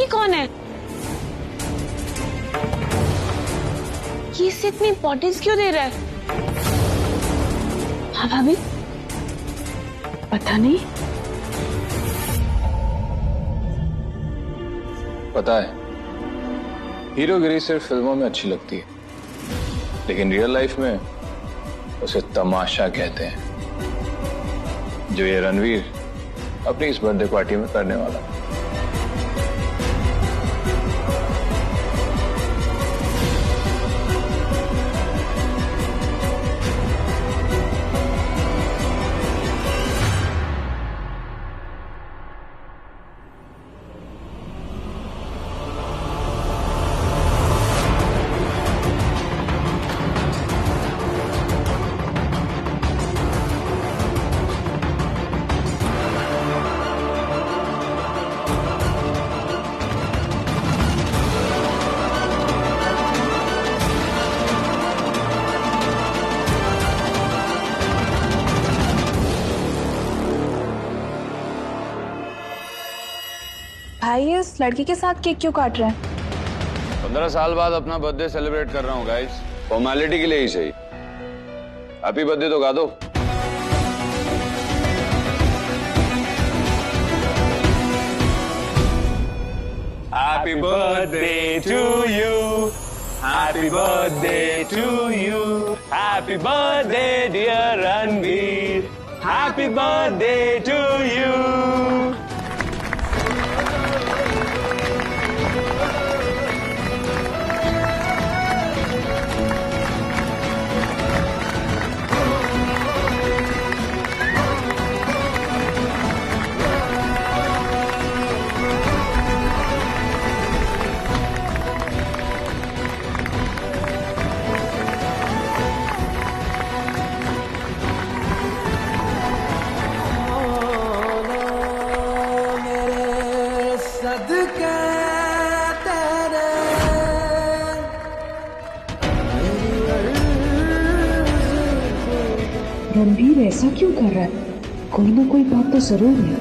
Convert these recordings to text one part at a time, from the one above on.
कौन है? ये इसे इतनी इंपॉर्टेंस क्यों दे रहा है? हाँ भाभी, पता नहीं। पता है, हीरोगिरी सिर्फ फिल्मों में अच्छी लगती है, लेकिन रियल लाइफ में उसे तमाशा कहते हैं, जो ये रणवीर अपनी इस बर्थडे पार्टी में करने वाला है। भाई इस लड़की के साथ केक क्यों काट रहे हैं? 15 साल बाद अपना बर्थडे सेलिब्रेट कर रहा हूँ गाइस, फॉर्मेलिटी के लिए ही सही। हैप्पी बर्थडे तो गा दो। Happy birthday to you, happy birthday to you, happy birthday dear Ranveer, happy birthday to you. Ranveer ऐसा क्यों कर रहा है? कोई ना कोई बात तो जरूर है।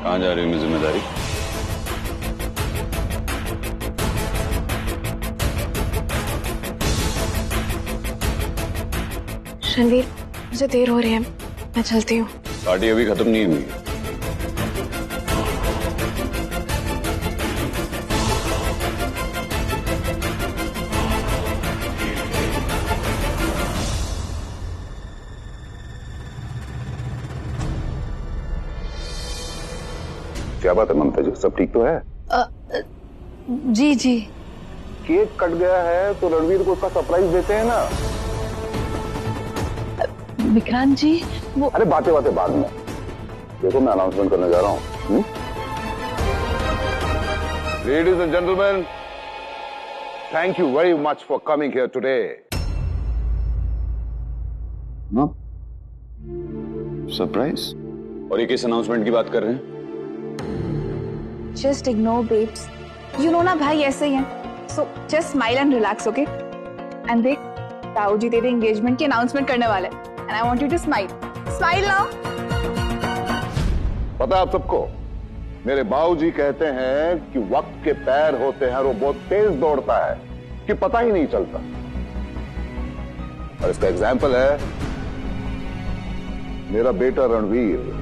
कहाँ जा रही हूँ मैं जिम्मेदारी? रणवीर, मुझे देर हो रही है, मैं चलती हूँ। पार्टी अभी खत्म नहीं हुई। क्या बात है ममता जी, सब ठीक तो है? जी जी। केक कट गया है तो रणवीर को उसका सरप्राइज देते हैं ना। विक्रांत जी वो अरे बातें बातें बाद में, देखो मैं अनाउंसमेंट करने जा रहा हूँ। Ladies and gentleman, thank you very much for coming here today. Surprise? और ये किस अनाउंसमेंट की बात कर रहे हैं? Just ignore babes, you know ना भाई ऐसे ही हैं, so just smile and relax, okay? And देख, ताऊ जी तेरे एंगेजमेंट की अनाउंसमेंट करने वाले हैं, and I want you to smile. Smile now. पता है आप सबको, मेरे बाबूजी कहते हैं कि वक्त के पैर होते हैं और वो बहुत तेज दौड़ता है कि पता ही नहीं चलता। और इसका एग्जाम्पल है मेरा बेटा रणवीर।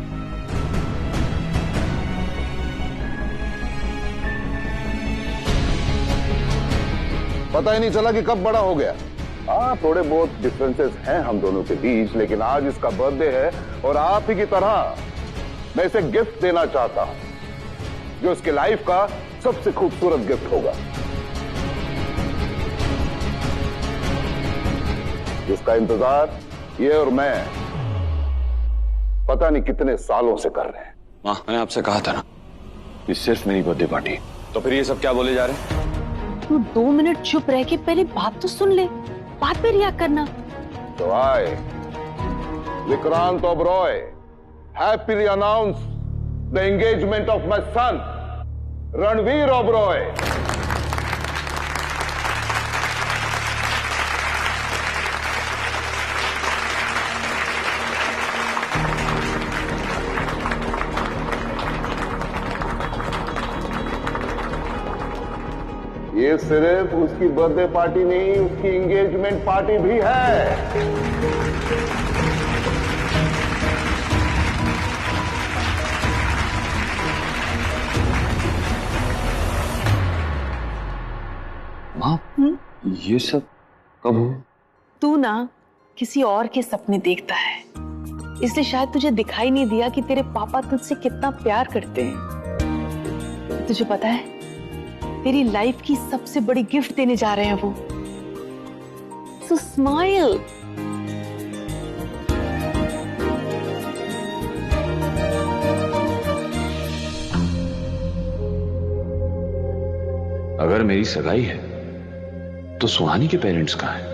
पता ही नहीं चला कि कब बड़ा हो गया। हाँ, थोड़े बहुत डिफरेंसेस हैं हम दोनों के बीच, लेकिन आज इसका बर्थडे है और आप ही की तरह मैं इसे गिफ्ट देना चाहता हूं, जो इसके लाइफ का सबसे खूबसूरत गिफ्ट होगा, जिसका इंतजार ये और मैं पता नहीं कितने सालों से कर रहे हैं। माँ, मैंने आपसे कहा था ना, ये सिर्फ मेरी बर्थडे पार्टी। तो फिर ये सब क्या बोले जा रहे हैं? तू 2 मिनट चुप रह के पहले बात तो सुन ले, बात पे रिएक्ट करना। So I, Vikrant Oberoi, happily announce the engagement of my son, Ranveer Oberoi. ये सिर्फ उसकी बर्थडे पार्टी नहीं, उसकी एंगेजमेंट पार्टी भी है। माँ, ये सब कब हुआ? तू ना किसी और के सपने देखता है, इसलिए शायद तुझे दिखाई नहीं दिया कि तेरे पापा तुझसे कितना प्यार करते हैं। तुझे पता है, तेरी लाइफ की सबसे बड़ी गिफ्ट देने जा रहे हैं वो। सो स्माइल। अगर मेरी सगाई है तो सुहानी के पेरेंट्स कहाँ हैं?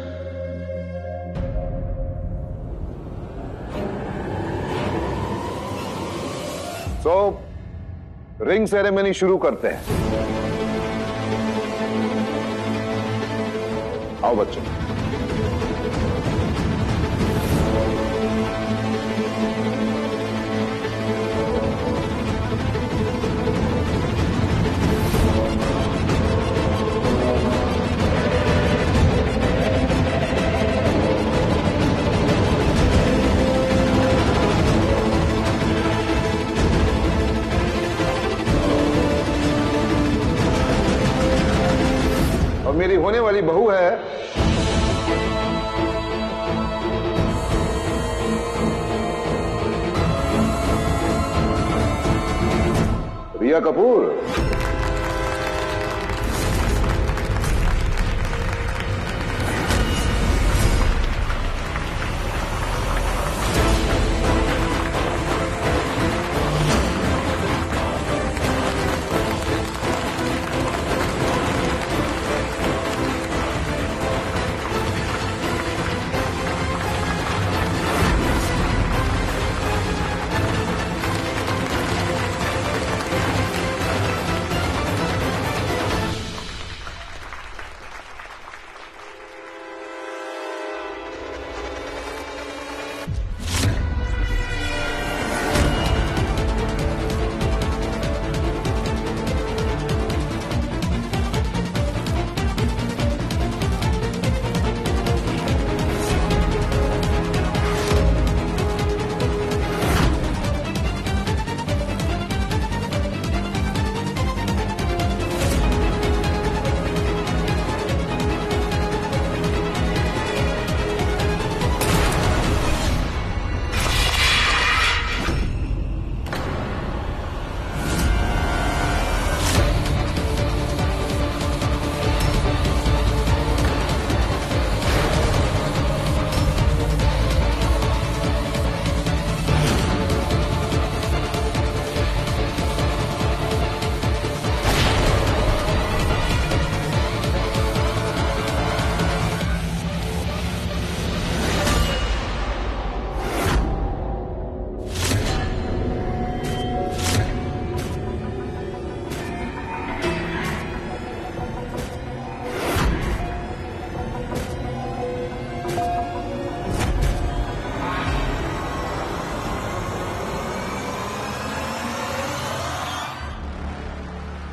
तो रिंग सेरेमनी शुरू करते हैं। आओ बच्चों। और मेरी होने वाली बहू है रिया कपूर।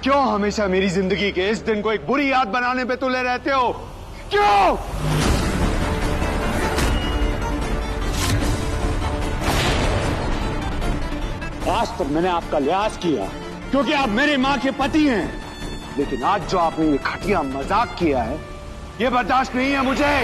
क्यों हमेशा मेरी जिंदगी के इस दिन को एक बुरी याद बनाने पे तुले रहते हो? क्यों? आज तक मैंने आपका लिहाज किया क्योंकि आप मेरी मां के पति हैं, लेकिन आज जो आपने ये घटिया मजाक किया है, ये बर्दाश्त नहीं है मुझे।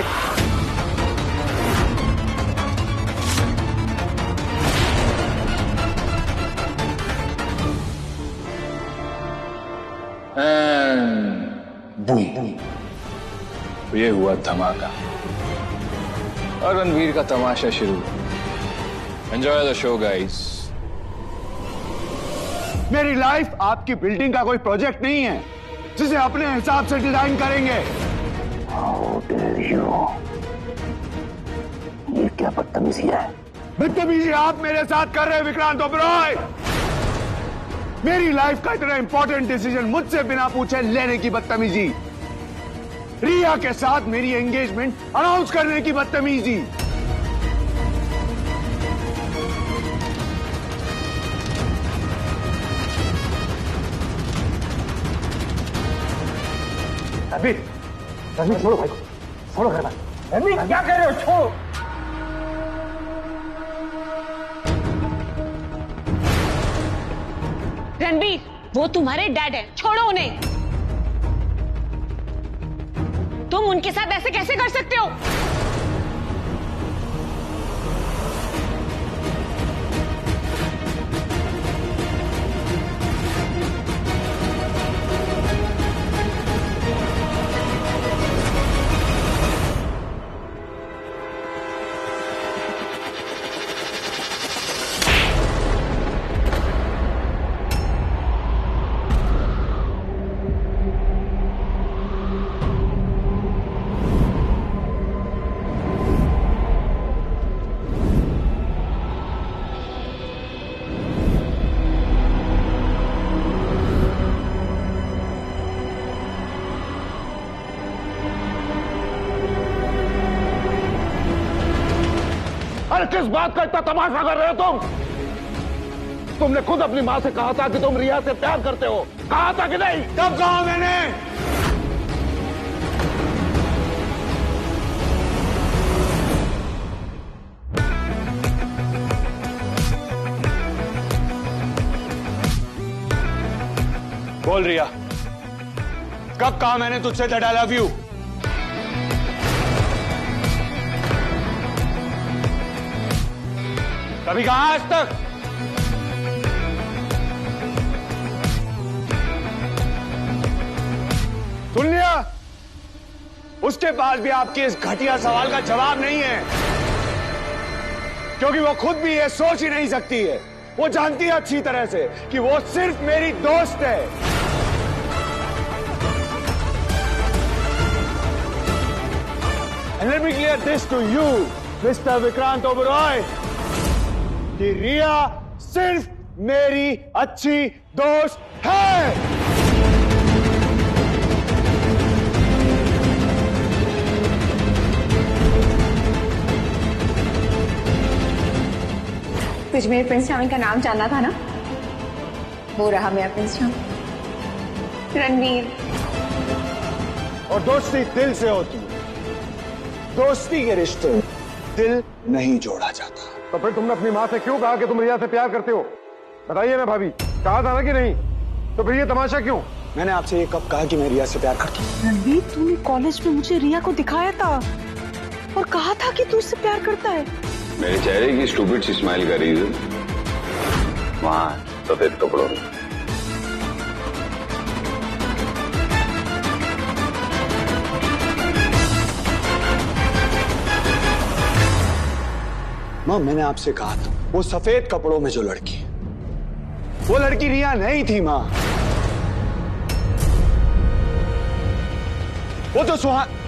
ये हुआ धमाका और रणवीर का तमाशा शुरू। Enjoy the show guys. मेरी लाइफ आपकी बिल्डिंग का कोई प्रोजेक्ट नहीं है जिसे अपने हिसाब से डिजाइन करेंगे। ये क्या बदतमीजी है? बदतमीजी आप मेरे साथ कर रहे हैं विक्रांत ओबरॉय। मेरी लाइफ का इतना इंपॉर्टेंट डिसीजन मुझसे बिना पूछे लेने की बदतमीजी, रिया के साथ मेरी एंगेजमेंट अनाउंस करने की बदतमीजी। रणवीर, रणवीर छोड़ो भाई को, छोड़ो घर भाई। रणवीर क्या कर रहे हो, छोड़ो। रणवीर, वो तुम्हारे डैड है, छोड़ो उन्हें। तुम उनके साथ ऐसे कैसे कर सकते हो? अरे किस बात का इतना तमाशा कर रहे हो तुम? तुमने खुद अपनी माँ से कहा था कि तुम रिया से प्यार करते हो, कहा था कि नहीं? कब कहा मैंने? बोल रिया, कब कहा मैंने तुझसे दैट आई लव यू? कभी कहा आज तक? सुन लिया? उसके पास भी आपके इस घटिया सवाल का जवाब नहीं है, क्योंकि वो खुद भी ये सोच ही नहीं सकती है। वो जानती है अच्छी तरह से कि वो सिर्फ मेरी दोस्त है। And let me clear this to you, Mr. Vikrant Oberoi, कि रिया सिर्फ मेरी अच्छी दोस्त है। तुझे मेरे प्रिंस चार्मिंग का नाम जानना था ना? वो रहा मेरा प्रिंस चार्मिंग, रणवीर। और दोस्ती दिल से होती है, दोस्ती के रिश्ते दिल नहीं जोड़ा जाता। तो फिर तुमने अपनी माँ से क्यों कहा कि तुम रिया से प्यार करते हो? बताइए ना भाभी, कहा था ना कि नहीं? तो फिर ये तमाशा क्यों? मैंने आपसे ये कब कहा कि मैं रिया से प्यार करता हूँ? रणवीर, तूने कॉलेज में मुझे रिया को दिखाया था और कहा था कि तू उससे प्यार करता है। मेरे चेहरे की स्टूपिड सी स्माइल का रीजन वहां सफेद कपड़ों में। माँ, मैंने आपसे कहा था वो सफेद कपड़ों में जो लड़की, वो लड़की रिया नहीं थी माँ। वो तो सुहान।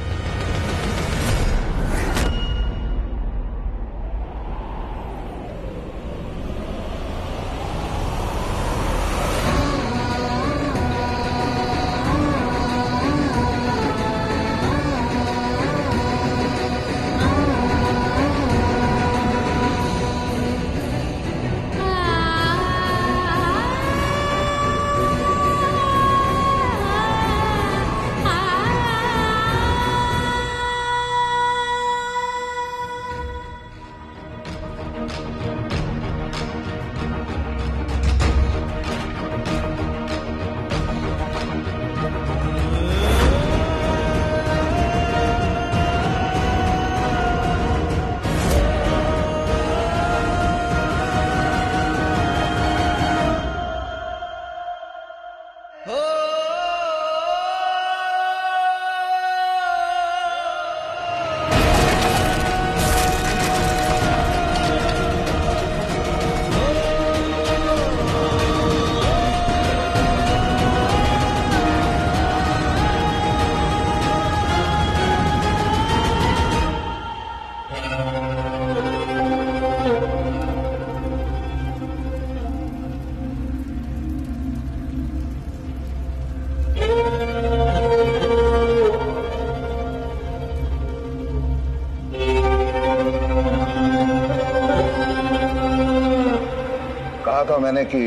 था मैंने कि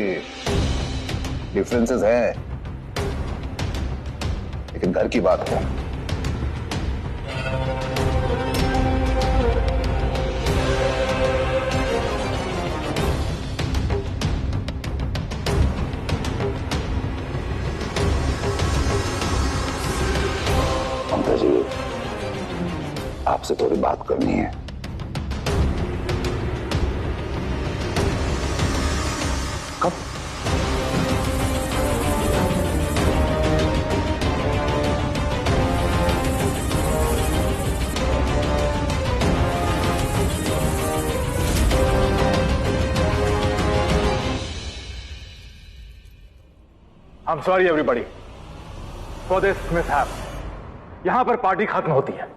डिफरेंसेस हैं, लेकिन घर की बात हो। ममता जी, आपसे थोड़ी बात करनी है। कब? I'm sorry everybody for this mishap. यहां पर पार्टी खत्म होती है।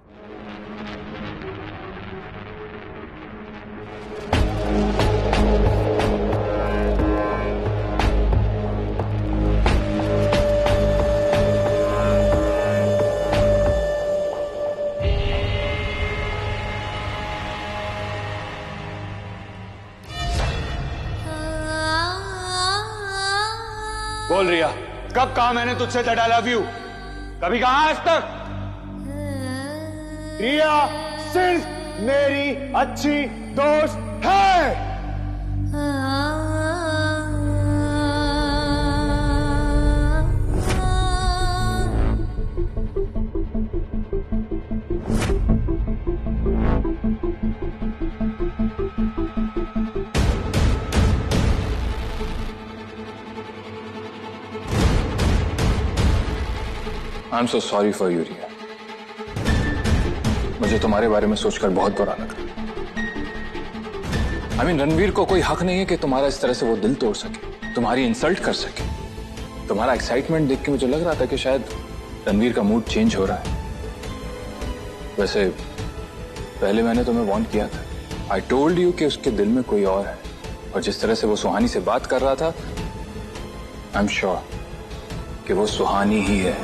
बोल रिया, कब कहा मैंने तुझसे दैट आई लव यू? कभी कहा आज तक? रिया सिर्फ मेरी अच्छी दोस्त है। I'm so sorry for you, रिया। मुझे तुम्हारे बारे में सोचकर बहुत बुरा लगा। रणवीर को कोई हक नहीं है कि तुम्हारा इस तरह से वो दिल तोड़ सके, तुम्हारी इंसल्ट कर सके। तुम्हारा एक्साइटमेंट देख के मुझे लग रहा था कि शायद रणवीर का मूड चेंज हो रहा है। वैसे पहले मैंने तुम्हें वार्न किया था। आई टोल्ड यू कि उसके दिल में कोई और है, और जिस तरह से वो सुहानी से बात कर रहा था, आई एम श्योर कि वो सुहानी ही है।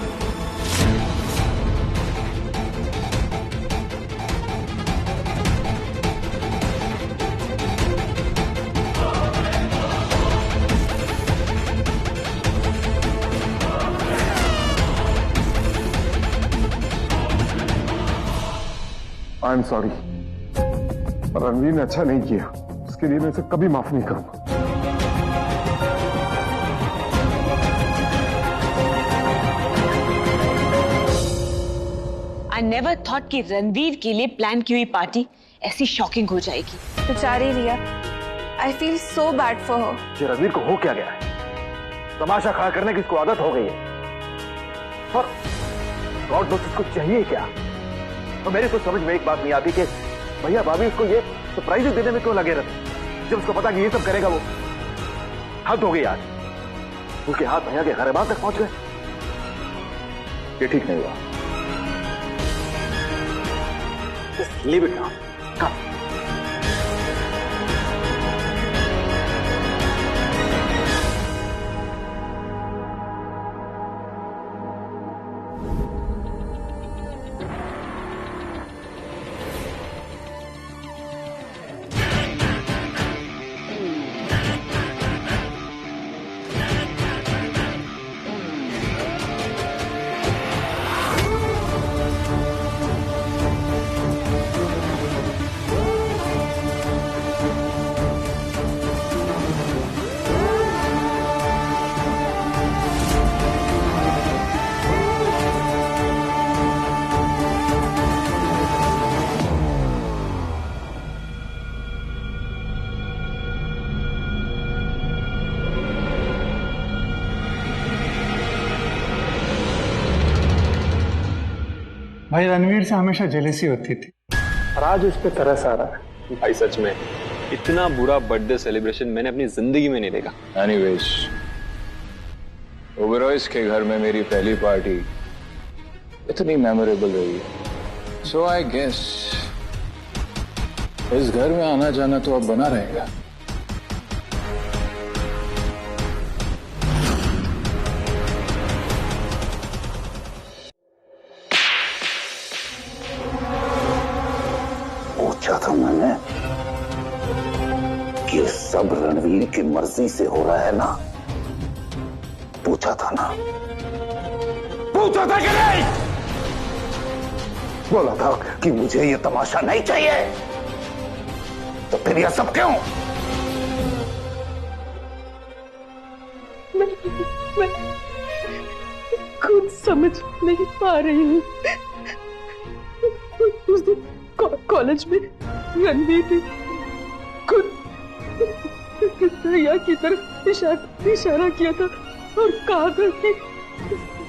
आई एम सॉरी, रणवीर ने अच्छा नहीं किया, उसके लिए मैं इसे कभी माफ नहीं करूंगा। आई नेवर थॉट कि रणवीर के लिए प्लान की हुई पार्टी ऐसी शॉकिंग हो जाएगी। बेचारी Riya, I feel so bad for her. ये रणवीर को हो क्या गया है? तमाशा खड़ा करने की इसको आदत हो गई है, और गॉड नोस इसको चाहिए क्या? तो मेरी तो समझ में एक बात नहीं आती कि भैया भाभी उसको ये सरप्राइज देने में क्यों लगे रहते, जब उसको पता कि ये सब करेगा वो। हद हो गई आज, उसके हाथ भैया के गरीबान तक पहुंच गए। ये ठीक नहीं हुआ। लीव इट नाउ, कम। भाई रणवीर से हमेशा जेलेसी होती थी, और आज उस पर तरस आ रहा है। भाई सच में इतना बुरा बर्थडे सेलिब्रेशन मैंने अपनी जिंदगी में नहीं देखा। एनीवेज, ओबेरॉयज के घर में मेरी पहली पार्टी इतनी मेमोरेबल रही है, सो आई गेस इस घर में आना जाना तो अब बना रहेगा। पूछा था मैंने कि सब रणवीर की मर्जी से हो रहा है ना? पूछा था ना? पूछा था कि नहीं? बोला था कि मुझे ये तमाशा नहीं चाहिए, तो फिर यह सब क्यों? मैं खुद समझ नहीं पा रही हूँ। उस दिन कॉलेज में रणवीर ने खुद रिया की तरफ इशारा किया था और कहा था कि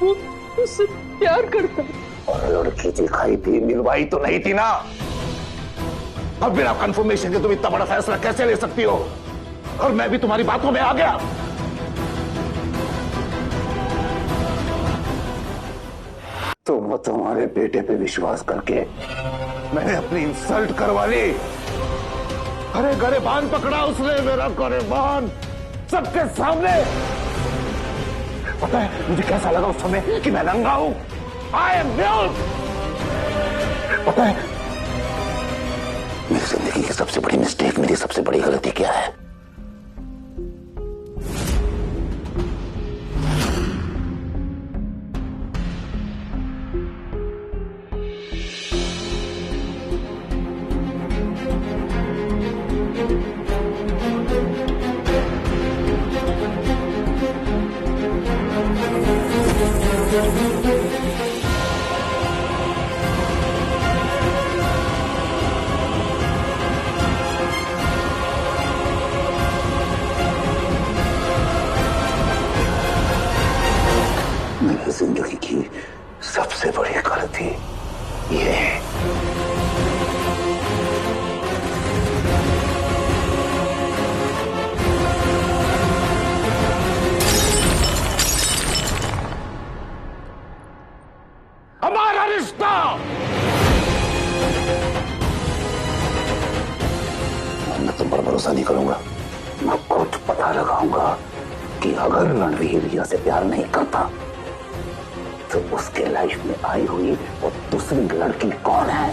वो उससे प्यार करता है। और लड़की दिखाई थी, मिलवाई तो नहीं थी ना? अब बिना कंफर्मेशन के तुम इतना बड़ा फैसला कैसे ले सकती हो? और मैं भी तुम्हारी बातों में आ गया। तुम तुम्हारे बेटे पे विश्वास करके मैंने अपनी इंसल्ट करवा ली। अरे गरेबान पकड़ा उसने, मेरा गरेबान, सबके सामने। पता है मुझे कैसा लगा उस समय कि मैं नंगा हूं। I am nude. पता है मेरी जिंदगी की सबसे बड़ी मिस्टेक, मेरी सबसे बड़ी गलती क्या है? मेरी जिंदगी की सबसे बड़ी गलती ये है। हमारा रिश्ता। मैं तुम पर भरोसा नहीं करूंगा। मैं खुद पता लगाऊंगा कि अगर रणवीर रिया से प्यार नहीं करता तो उसके लाइफ में आई हुई वो दूसरी लड़की कौन है।